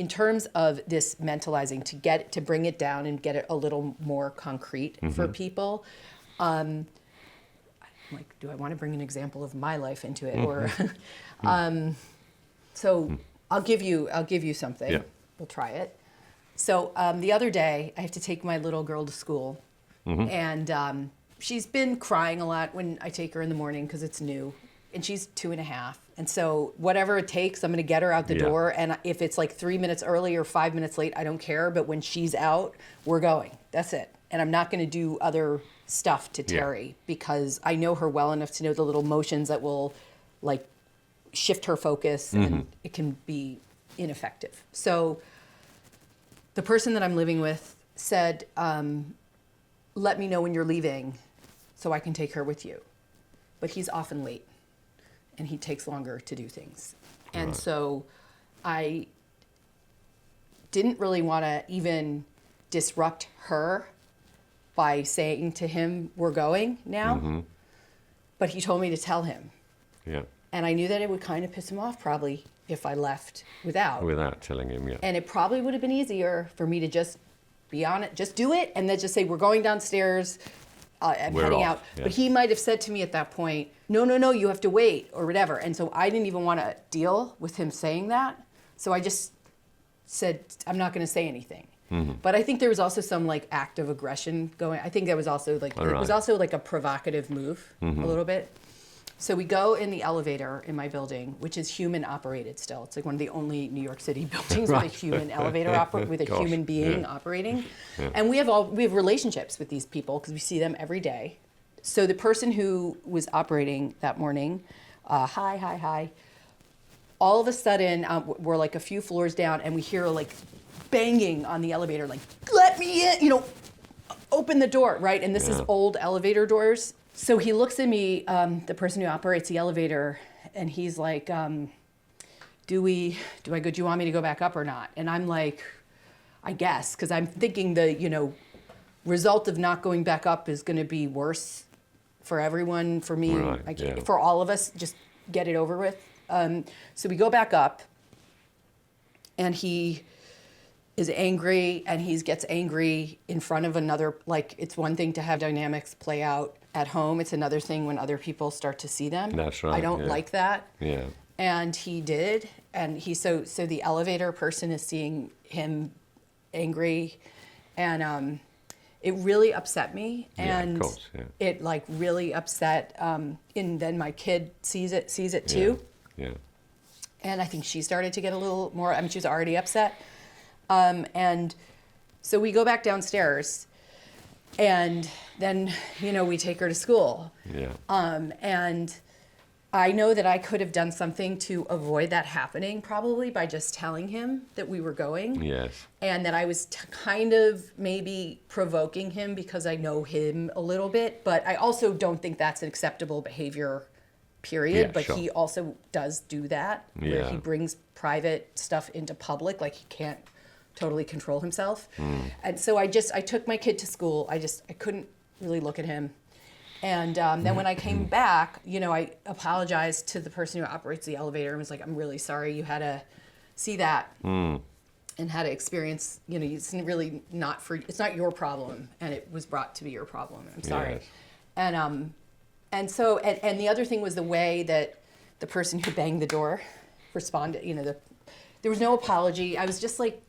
in terms of this mentalizing, to bring it down and get it a little more concrete for people, like, do I want to bring an example of my life into it, or so I'll give you something. Yeah. We'll try it. So the other day, I have to take my little girl to school, and she's been crying a lot when I take her in the morning because it's new, and she's 2.5. And so whatever it takes, I'm going to get her out the door. And if it's like 3 minutes early or 5 minutes late, I don't care. But when she's out, we're going. That's it. And I'm not going to do other stuff to Terry because I know her well enough to know the little motions that will like shift her focus and it can be ineffective. So the person that I'm living with said, let me know when you're leaving so I can take her with you. But he's often late and he takes longer to do things. And so I didn't really want to even disrupt her by saying to him, we're going now. But he told me to tell him. Yeah. And I knew that it would kind of piss him off probably if I left without. Without telling him, yeah. And it probably would have been easier for me to just be on it, just do it, and then just say, we're going downstairs, I'm heading out. Yeah. But he might have said to me at that point, no, you have to wait, or whatever. And so I didn't even want to deal with him saying that. So I just said, I'm not going to say anything. But I think there was also some like act of aggression going. I think that was also like, it was also like a provocative move a little bit. So we go in the elevator in my building, which is human operated still. It's like one of the only New York City buildings with a human elevator with a human being operating. And we have relationships with these people because we see them every day. So the person who was operating that morning, hi. All of a sudden, we're like a few floors down and we hear like banging on the elevator, like, let me in, open the door, right? And this is old elevator doors. So he looks at me, the person who operates the elevator, and he's like, do you want me to go back up or not? And I'm like, I guess, because I'm thinking the, result of not going back up is going to be worse for everyone, for me, for all of us, just get it over with. So we go back up, and he is angry, and he gets angry in front of another, like, it's one thing to have dynamics play out at home. It's another thing when other people start to see them. That's right. I don't like that. Yeah. And he did, and so the elevator person is seeing him angry, and it really upset me. And of course, it like really upset, and then my kid sees it too. Yeah. And I think she started to get a little more, she was already upset. And so we go back downstairs, and then, we take her to school. Yeah. And I know that I could have done something to avoid that happening, probably by just telling him that we were going. Yes. And that I was kind of maybe provoking him because I know him a little bit, but I also don't think that's an acceptable behavior, period. Yeah, but sure. he also does do that, where he brings private stuff into public, like he can't totally control himself. And so I took my kid to school. I couldn't really look at him. And then when I came back, I apologized to the person who operates the elevator and was like, I'm really sorry you had to see that and had to experience, it's really it's not your problem, and it was brought to be your problem. I'm sorry. Yes. And so the other thing was the way that the person who banged the door responded. There was no apology. I was just like,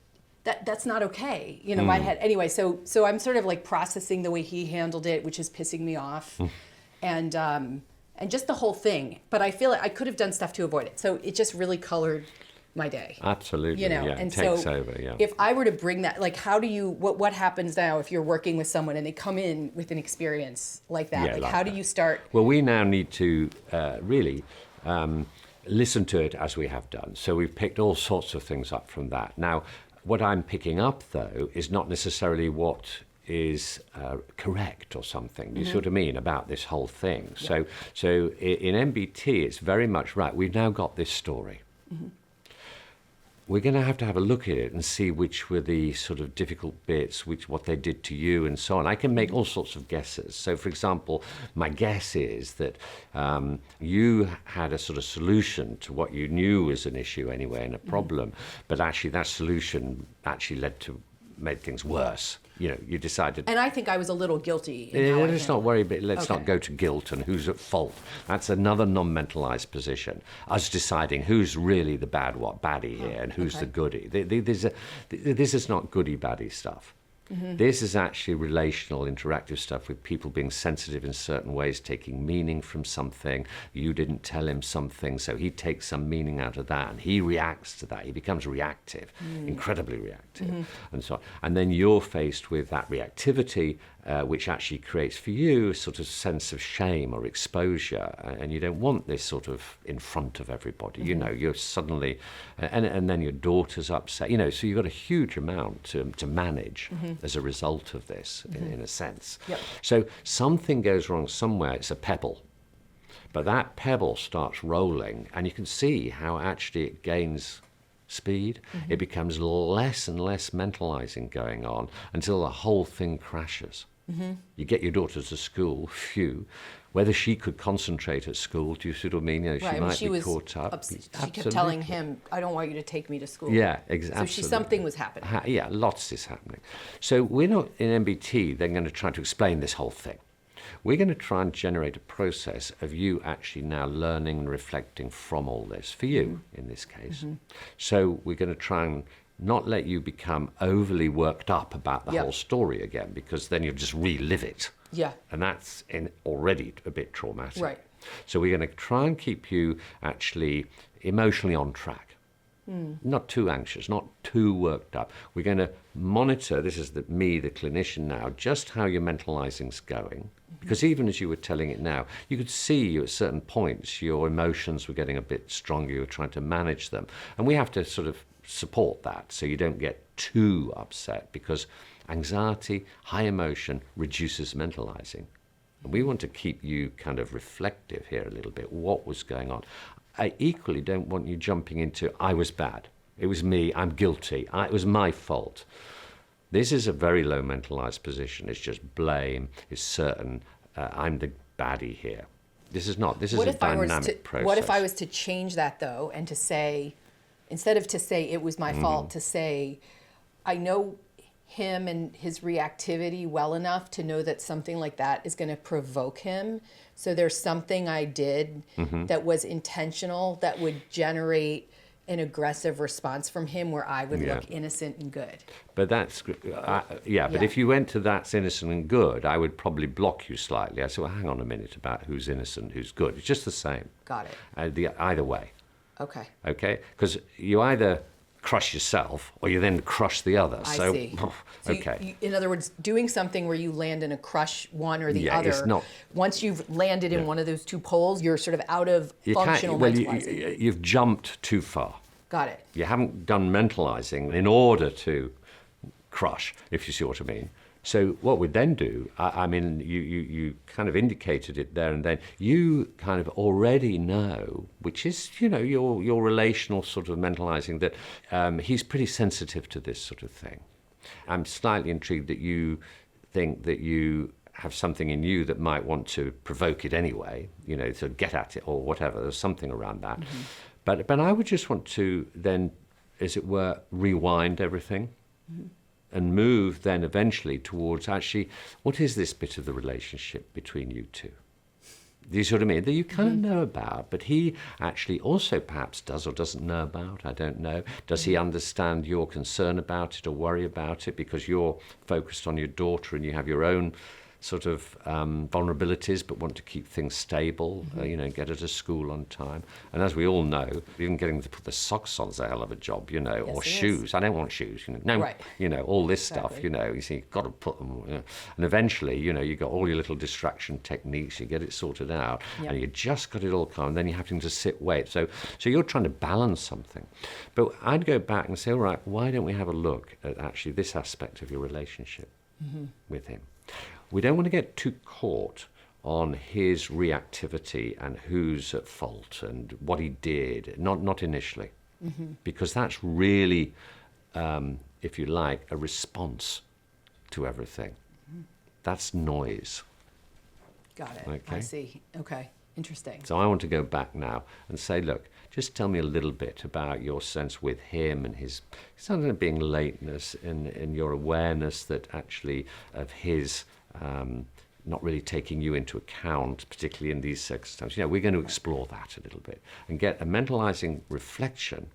that's not okay. My head. Anyway, so I'm sort of like processing the way he handled it, which is pissing me off, and just the whole thing. But I feel like I could have done stuff to avoid it. So it just really colored my day. Absolutely. Yeah. And takes so over. Yeah. if I were to bring that, like, how do you? What happens now if you're working with someone and they come in with an experience like that? Yeah, how do you start? Well, we now need to really listen to it as we have done. So we've picked all sorts of things up from that. Now, what I'm picking up, though, is not necessarily what is correct or something. Do you see what I mean about this whole thing? Yeah. So in MBT, it's very much right. We've now got this story. we're going to have a look at it and see which were the sort of difficult bits, what they did to you and so on. I can make all sorts of guesses. So, for example, my guess is that you had a sort of solution to what you knew was an issue anyway and a problem, but actually that solution actually made things worse. You decided. And I think I was a little guilty. Let's not worry, but let's not go to guilt and who's at fault. That's another non-mentalized position. Us deciding who's really the baddie here and who's the goodie. This is not goodie-baddie stuff. This is actually relational, interactive stuff with people being sensitive in certain ways, taking meaning from something. You didn't tell him something, so he takes some meaning out of that, and he reacts to that. He becomes reactive, incredibly reactive, and so on. And then you're faced with that reactivity, which actually creates for you a sort of sense of shame or exposure, and you don't want this sort of in front of everybody. You're suddenly, and then your daughter's upset. So you've got a huge amount to manage as a result of this, in a sense. Yep. So something goes wrong somewhere. It's a pebble, but that pebble starts rolling, and you can see how actually it gains speed. It becomes less and less mentalizing going on until the whole thing crashes. You get your daughter to school, phew. Whether she could concentrate at school, do you see what I mean? She might be caught up. She kept telling him, I don't want you to take me to school. Yeah, exactly. So something was happening. Lots is happening. So we're not, in MBT, then going to try to explain this whole thing. We're going to try and generate a process of you actually now learning and reflecting from all this, for you in this case. So we're going to try and not let you become overly worked up about the whole story again, because then you'll just relive it. Yeah. And that's already a bit traumatic. Right. So we're going to try and keep you actually emotionally on track. Not too anxious, not too worked up. We're going to monitor, this is the clinician now, just how your mentalizing's going. Because even as you were telling it now, you could see at certain points your emotions were getting a bit stronger, you were trying to manage them. And we have to sort of support that so you don't get too upset, because anxiety, high emotion reduces mentalizing. And we want to keep you kind of reflective here a little bit, what was going on. I equally don't want you jumping into, I was bad, it was me, I'm guilty, it was my fault. This is a very low mentalized position. It's just blame, it's certain, I'm the baddie here. This is not, this is a dynamic process. What if I was to change that though, and to say, instead of to say it was my fault, to say, I know him and his reactivity well enough to know that something like that is going to provoke him. So there's something I did that was intentional that would generate an aggressive response from him where I would look innocent and good. But that's, but if you went to that's innocent and good, I would probably block you slightly. I said, well, hang on a minute about who's innocent, who's good. It's just the same. Got it. Either way. Okay. Okay? Because you either crush yourself or you then crush the other. I see. Okay. In other words, doing something where you land in a crush one or the other, it's not, once you've landed in one of those two poles, you're sort of out of functional mentalizing. You've jumped too far. Got it. You haven't done mentalizing in order to crush, if you see what I mean. So what we'd then do, I mean, you kind of indicated it there and then, you kind of already know, which is, your relational sort of mentalizing, that he's pretty sensitive to this sort of thing. I'm slightly intrigued that you think that you have something in you that might want to provoke it anyway, to get at it or whatever. There's something around that. But I would just want to then, as it were, rewind everything. And move then eventually towards actually, what is this bit of the relationship between you two? Do you see what I mean? That you kind of know about, but he actually also perhaps does or doesn't know about, I don't know. Does he understand your concern about it or worry about it because you're focused on your daughter and you have your own sort of vulnerabilities but want to keep things stable, get her to school on time. And as we all know, even getting to put the socks on is a hell of a job, or shoes. I don't want shoes, all this stuff, you see, you've got to put them, and eventually, you've got all your little distraction techniques, you get it sorted out, and you just got it all calm, and then you're having to wait. So you're trying to balance something. But I'd go back and say, all right, why don't we have a look at actually this aspect of your relationship with him? We don't want to get too caught on his reactivity and who's at fault and what he did, not initially. because that's really, if you like, a response to everything. That's noise. Got it. Okay. I see. Okay. Interesting. So I want to go back now and say, look, just tell me a little bit about your sense with him and his, something of being lateness and your awareness that actually of his not really taking you into account, particularly in these circumstances. You know, we're going to explore that a little bit and get a mentalizing reflection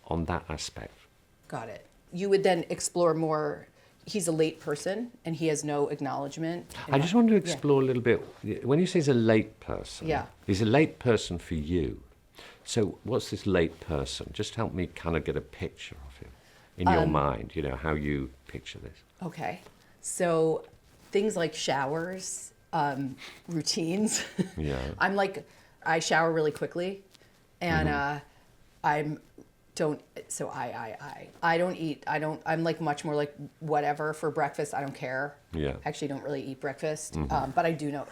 on that aspect. Got it. You would then explore more. He's a late person and he has no acknowledgement. I just want to explore a little bit. When you say he's a late person, Yeah. he's a late person for you. So what's this late person? Just help me kind of get a picture of him in your mind, you know, how you picture this. Okay. So things like showers, routines. Yeah. I shower really quickly and I don't eat. I'm like much more like whatever for breakfast. I don't care. Yeah. Actually don't really eat breakfast. But I do know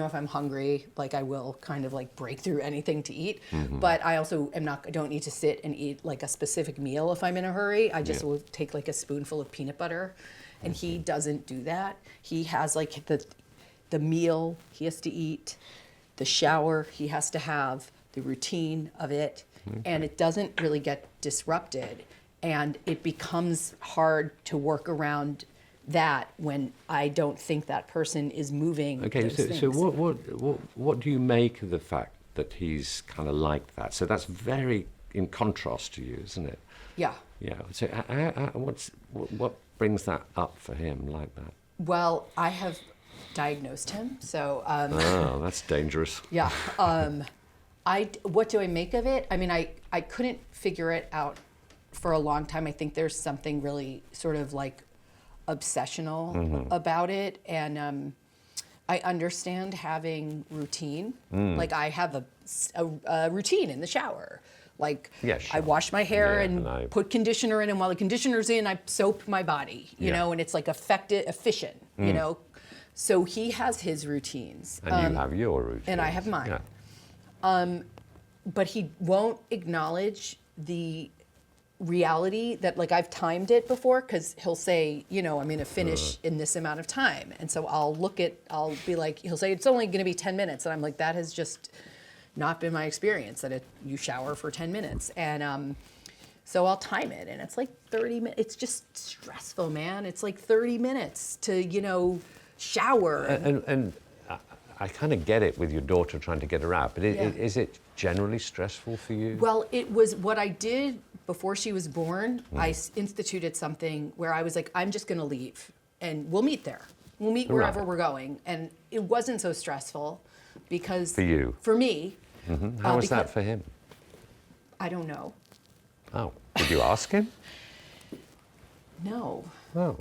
if I'm hungry, like I will kind of like break through anything to eat. But I also I don't need to sit and eat like a specific meal if I'm in a hurry. I just will take like a spoonful of peanut butter. And he doesn't do that. He has like the meal he has to eat, the shower he has to have, the routine of it. And it doesn't really get disrupted. And it becomes hard to work around that when I don't think that person is moving. Okay, those things. so what do you make of the fact that he's kind of like that? So that's very in contrast to you, isn't it? Yeah. Yeah. So what brings that up for him like that? Well, I have diagnosed him, so. Oh, that's dangerous. Yeah. What do I make of it? I mean, I couldn't figure it out for a long time. I think there's something really sort of like obsessional about it. And I understand having routine. Like I have a routine in the shower. Like Yeah, sure. I wash my hair Yeah, and and put conditioner in, and while the conditioner's in, I soap my body, you know, and it's like efficient, you know. So he has his routines. And you have your routine. And I have mine. Yeah. But he won't acknowledge the reality that, like, I've timed it before, because he'll say, you know, I'm going to finish in this amount of time. And so I'll be like, he'll say, it's only going to be 10 minutes. And I'm like, that has just not been my experience, that you shower for 10 minutes. And so I'll time it, and it's like 30 minutes. It's just stressful, man. It's like 30 minutes to, you know, shower. And I kind of get it with your daughter trying to get her out, but is it generally stressful for you? Well, it was what I did before she was born. I instituted something where I was like, I'm just going to leave, and we'll meet there. We'll meet wherever we're going. And it wasn't so stressful because... For you? For me. How was that for him? I don't know. Oh, did you ask him? No. Oh.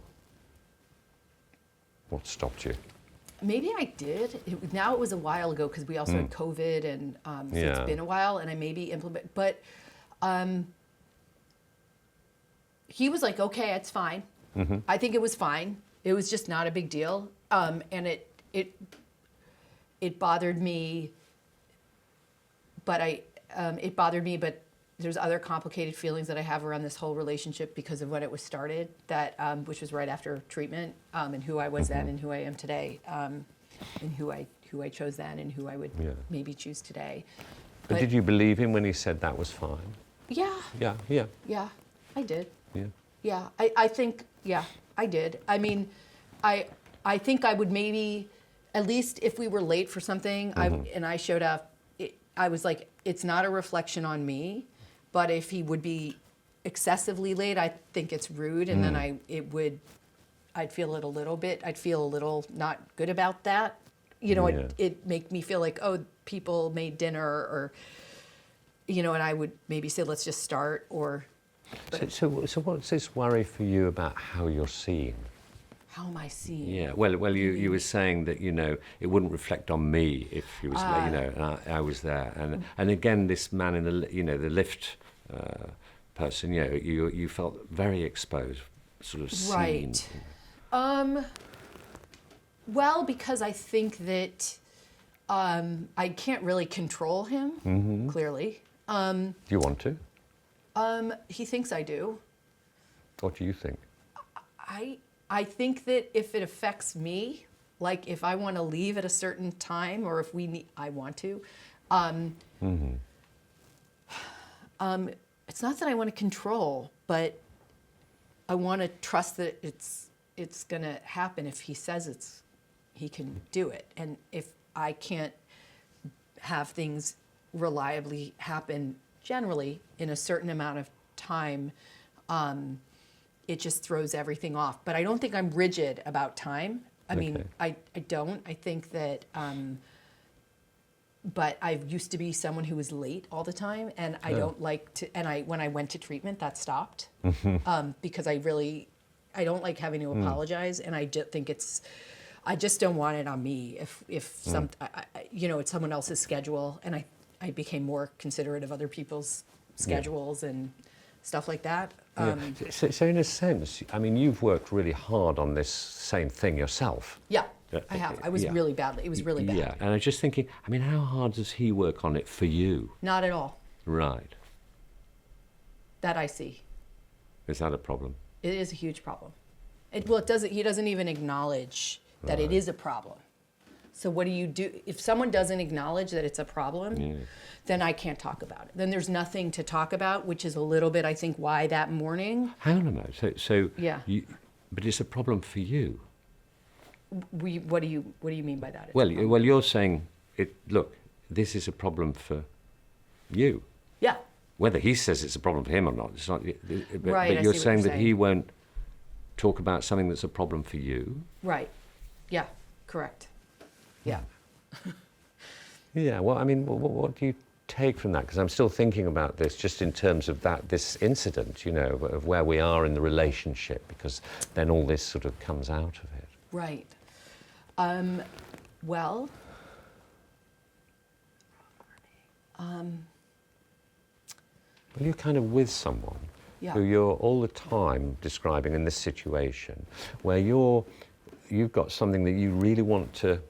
What stopped you? Maybe I did. Now it was a while ago because we also had COVID, and so it's been a while, and I maybe implement. But he was like, "Okay, it's fine." I think it was fine. It was just not a big deal, and it bothered me. But it bothered me. But there's other complicated feelings that I have around this whole relationship because of when it was started, that which was right after treatment, and who I was then and who I am today, and who I chose then and who I would maybe choose today. But did you believe him when he said that was fine? Yeah. Yeah, I did. yeah. Yeah, I think, I did. I mean, I think I would maybe, at least if we were late for something, and I showed up, I was like, it's not a reflection on me, but if he would be excessively late, I think it's rude, and then I'd feel it a little bit. I'd feel a little not good about that. You know, it make me feel like, oh, people made dinner, or, you know, and I would maybe say, let's just start, or. So what's this worry for you about how you're seen? How am I seen? Yeah, well, you were saying that, you know, it wouldn't reflect on me if he was, you know, and I was there, and again, this man in the, you know, the lift person, you know, you felt very exposed, sort of seen. Right. Well, because I think that I can't really control him. Clearly. Do you want to? He thinks I do. What do you think? I think that if it affects me, like if I want to leave at a certain time, or if I want to, it's not that I want to control, but I want to trust that it's going to happen if he says he can do it. And if I can't have things reliably happen generally in a certain amount of time, it just throws everything off. But I don't think I'm rigid about time. I mean, I don't. I think that, but I used to be someone who was late all the time, and I don't like to, and when I went to treatment, that stopped, because I don't like having to apologize, and I just think I just don't want it on me if it's someone else's schedule, and I became more considerate of other people's schedules and stuff like that. So in a sense, I mean, you've worked really hard on this same thing yourself. Yeah, I have. I was really badly. It was really bad. Yeah, and I was just thinking, I mean, how hard does he work on it for you? Not at all. Right. That I see. Is that a problem? It is a huge problem. He doesn't even acknowledge that it is a problem. So what do you do? If someone doesn't acknowledge that it's a problem, then I can't talk about it. Then there's nothing to talk about, which is a little bit, I think, why that morning. Hang on a minute. So yeah. But it's a problem for you. What do you mean by that? Well, you're saying look, this is a problem for you. Yeah. Whether he says it's a problem for him or not, it's not. Right. But you're saying that he won't talk about something that's a problem for you. Right. Yeah. Correct. Yeah. Yeah. Well, I mean, what do you take from that? Because I'm still thinking about this just in terms of this incident, of where we are in the relationship, because then all this sort of comes out of it. Right. Well, you're kind of with someone who you're all the time describing in this situation where you've got something that you really want to,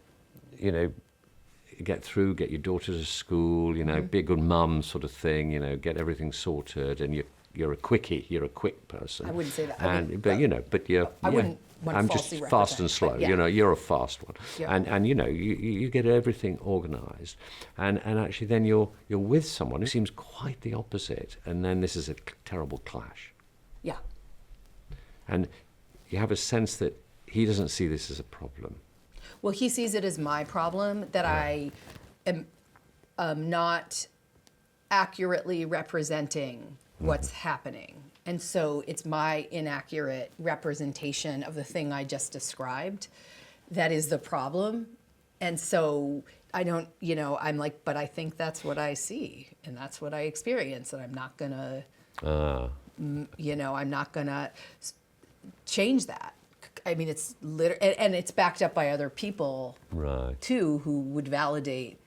get through, get your daughter to school, be a good mum sort of thing, get everything sorted, and you're a quickie, you're a quick person. I wouldn't say that. But you're. I wouldn't want to I'm falsely just fast and slow. You're a fast one, Yeah. and you get everything organised, and actually then you're with someone who seems quite the opposite, and then this is a terrible clash. Yeah. And you have a sense that he doesn't see this as a problem. Well, he sees it as my problem, that I am not accurately representing what's happening. And so it's my inaccurate representation of the thing I just described that is the problem. And so I don't, I'm like, but I think that's what I see and that's what I experience, and I'm not gonna, I'm not gonna change that. I mean, it's and it's backed up by other people, too, who would validate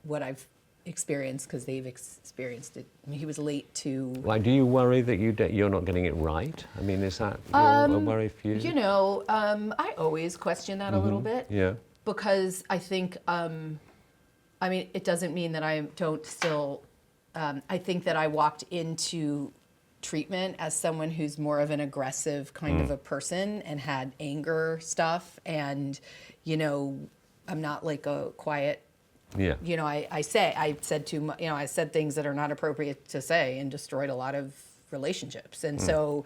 what I've experienced because they've experienced it. I mean, he was late to. Like, do you worry that you're not getting it right? I mean, is that a worry for you? I always question that a little bit. Yeah. Because I think, it doesn't mean that I don't still. I think that I walked into treatment as someone who's more of an aggressive kind of a person and had anger stuff, and I'm not like a quiet. Yeah. I said I said things that are not appropriate to say and destroyed a lot of relationships, and so,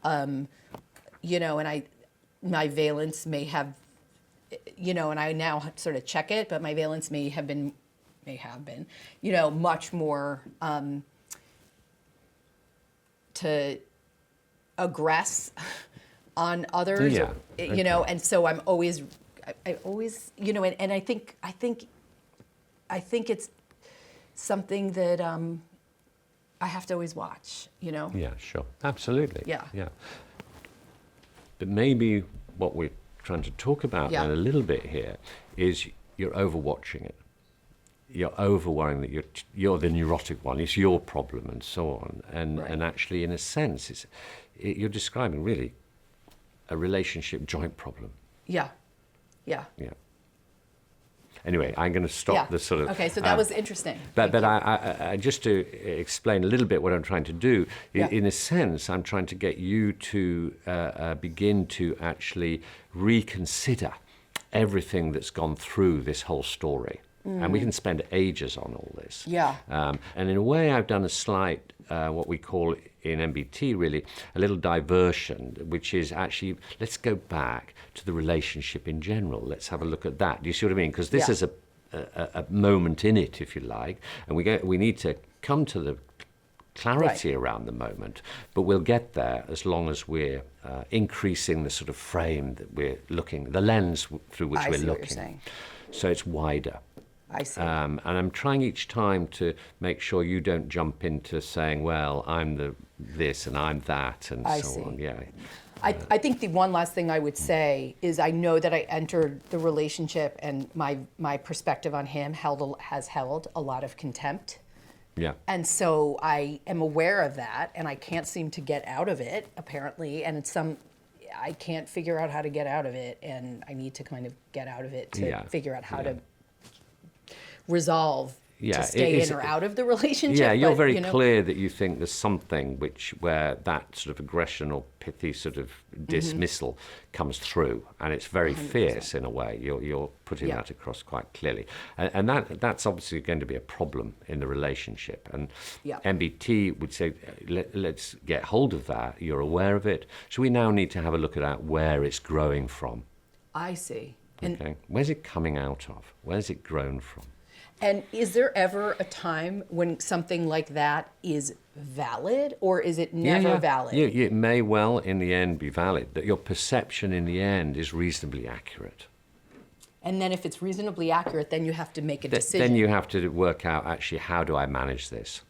and my valence may have, and I now sort of check it, but my valence may have been, much more. To aggress on others, and so I'm always, I always, and I think it's something that I have to always watch, Yeah, sure, absolutely. Yeah. But maybe what we're trying to talk about then a little bit here is you're overwatching it. You're over-worrying that you're the neurotic one. It's your problem, and so on. And actually, in a sense, you're describing really a relationship joint problem. Yeah. Anyway, I'm going to stop the sort of... Okay, so that was interesting. But I just to explain a little bit what I'm trying to do, in a sense, I'm trying to get you to begin to actually reconsider everything that's gone through this whole story. And we can spend ages on all this. Yeah. And in a way, I've done a slight, what we call in MBT really, a little diversion, which is actually, let's go back to the relationship in general. Let's have a look at that. Do you see what I mean? Because this is a moment in it, if you like, and we need to come to the clarity around the moment, but we'll get there as long as we're increasing the sort of frame that we're looking, the lens through which we're looking. What you're saying. So it's wider. I see. And I'm trying each time to make sure you don't jump into saying, well, I'm this and I'm that and so on. Yeah. I think the one last thing I would say is I know that I entered the relationship and my perspective on him has held a lot of contempt. Yeah. And so I am aware of that and I can't seem to get out of it, apparently. And I can't figure out how to get out of it, and I need to kind of get out of it to figure out how to resolve to stay in or out of the relationship. Yeah, you're very clear that you think there's something where that sort of aggression or pithy sort of dismissal comes through, and it's very 100%. Fierce in a way. You're putting that across quite clearly, and that's obviously going to be a problem in the relationship. And MBT would say, let's get hold of that. You're aware of it, so we now need to have a look at where it's growing from. I see. Okay, where's it coming out of? Where's it grown from? And is there ever a time when something like that is valid, or is it never valid? It may well, in the end, be valid, that your perception in the end is reasonably accurate. And then if it's reasonably accurate, then you have to make a decision. Then you have to work out, actually, how do I manage this?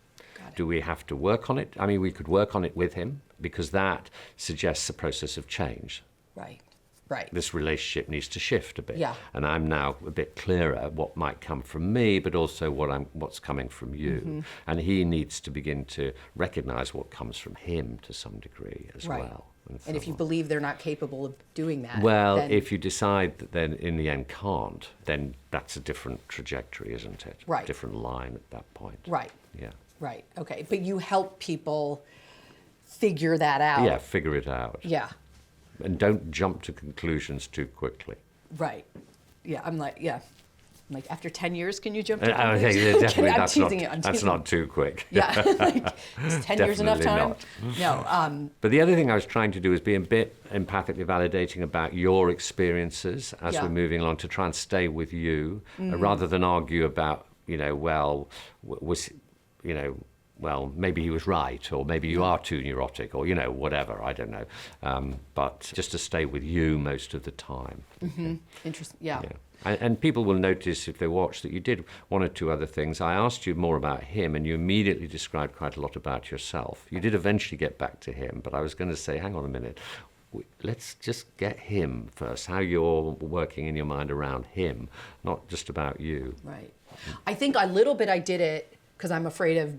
Do we have to work on it? I mean, we could work on it with him, because that suggests a process of change. Right. This relationship needs to shift a bit. Yeah. And I'm now a bit clearer what might come from me, but also what's coming from you. And he needs to begin to recognize what comes from him to some degree as well. And if you believe they're not capable of doing that. Well, if you decide that then in the end can't, then that's a different trajectory, isn't it? Right. Different line at that point. Right. Yeah. Right. Okay. But you help people figure that out. Yeah, figure it out. Yeah. And don't jump to conclusions too quickly. Right. Yeah, I'm like, after 10 years, can you jump to conclusions? Definitely, that's not too quick. Yeah, is 10 years enough time? Not. No. But the other thing I was trying to do is be a bit empathically validating about your experiences as we're moving along, to try and stay with you, rather than argue about, well, maybe he was right, or maybe you are too neurotic, or, whatever, I don't know. But just to stay with you most of the time. Mm-hmm. Interesting, yeah. And people will notice if they watch that you did one or two other things. I asked you more about him, and you immediately described quite a lot about yourself. You did eventually get back to him, but I was going to say, hang on a minute, let's just get him first, how you're working in your mind around him, not just about you. Right. I think a little bit I did it because I'm afraid of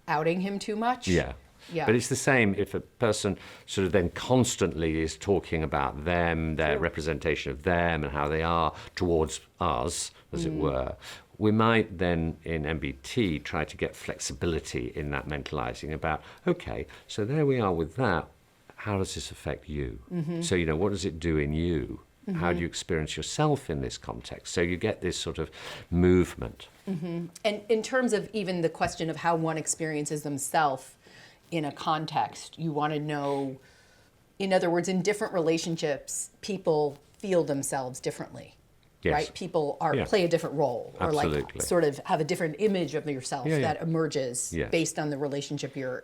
outing him too much. Yeah. But it's the same if a person sort of then constantly is talking about them, their representation of them and how they are towards us, as it were. We might then in MBT try to get flexibility in that mentalizing about, okay, so there we are with that. How does this affect you? So, what does it do in you? How do you experience yourself in this context? So you get this sort of movement. And in terms of even the question of how one experiences themselves in a context, you want to know, in other words, in different relationships, people feel themselves differently. Yes. Right? People play a different role, or Absolutely. sort of have a different image of yourself that emerges based on the relationship you're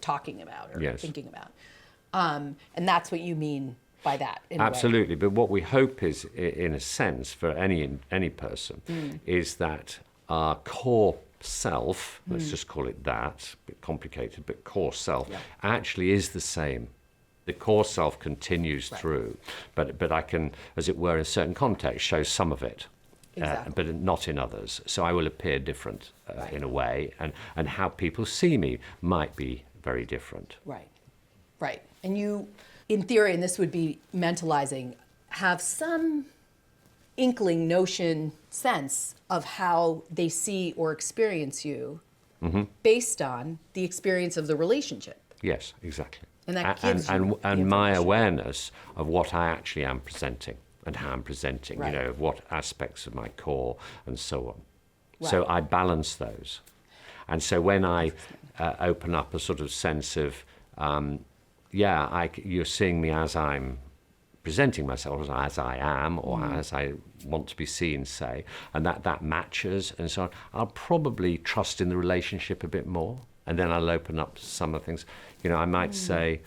talking about or thinking about. And that's what you mean by that. Absolutely. But what we hope is, in a sense, for any person, is that our core self, let's just call it that, a bit complicated, but core self actually is the same. The core self continues through, but I can, as it were, in certain contexts, show some of it, but not in others. So I will appear different in a way, and how people see me might be very different. Right. And you, in theory, and this would be mentalizing, have some inkling, notion, sense of how they see or experience you based on the experience of the relationship. Yes, exactly. And that gives you the and my information. awareness of what I actually am presenting and how I'm presenting, Right. of what aspects of my core and so on. So Right. I balance those. And so when I open up a sort of sense of, you're seeing me as I'm presenting myself, as I am, or as I want to be seen, say, and that matches and so on, I'll probably trust in the relationship a bit more. And then I'll open up some of the things. I might say,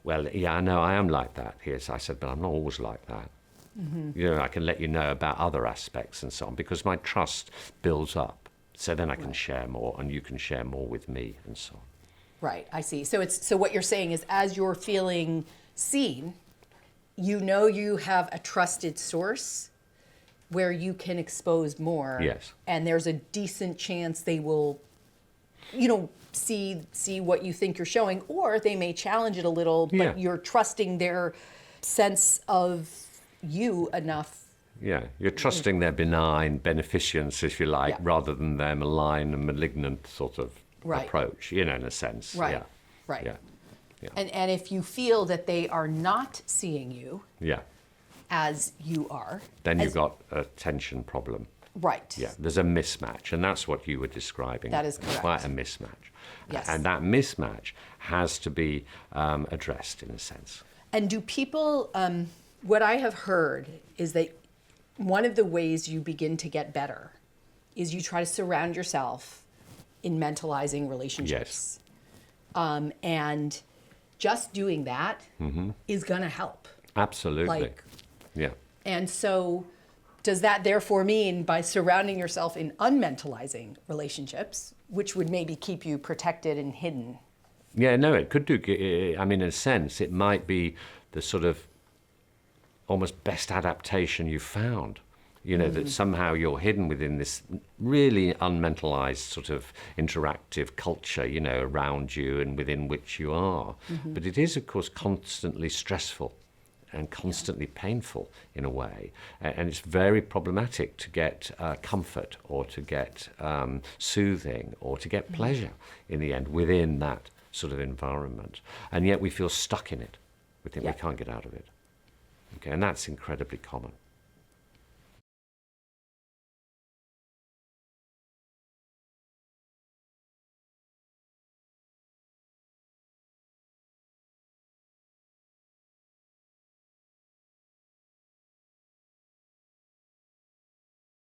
well, yeah, I know I am like that. Yes, I said, but I'm not always like that. I can let you know about other aspects and so on, because my trust builds up. So then I can share more, and you can share more with me and so on. Right, I see. So what you're saying is, as you're feeling seen, you have a trusted source where you can expose more. Yes. And there's a decent chance they will, see what you think you're showing, or they may challenge it a little, but Yeah. you're trusting their sense of you enough. Yeah, you're trusting their benign beneficence, if you like, Yeah. rather than their malign and malignant sort of Right. approach, in a sense. Right, Yeah. right. Yeah. Yeah. And if you feel that they are not seeing you Yeah. as you are, Then as- you've got a tension problem. right. Yeah, there's a mismatch, and that's what you were describing. That is correct. Quite a mismatch. Yes. And that mismatch has to be addressed, in a sense. And do people, what I have heard is that one of the ways you begin to get better is you try to surround yourself in mentalizing relationships. And just doing that is going to help. Absolutely. Like- yeah. And so, does that therefore mean by surrounding yourself in unmentalizing relationships, which would maybe keep you protected and hidden? Yeah, no, it could do. I mean, in a sense, it might be the sort of almost best adaptation you've found. That somehow you're hidden within this really unmentalized sort of interactive culture, around you and within which you are. But it is, of course, constantly stressful and constantly painful in a way. And it's very problematic to get comfort or to get soothing or to get pleasure in the end within that sort of environment. And yet we feel stuck in it. We think we can't get out of it. Okay, and that's incredibly common.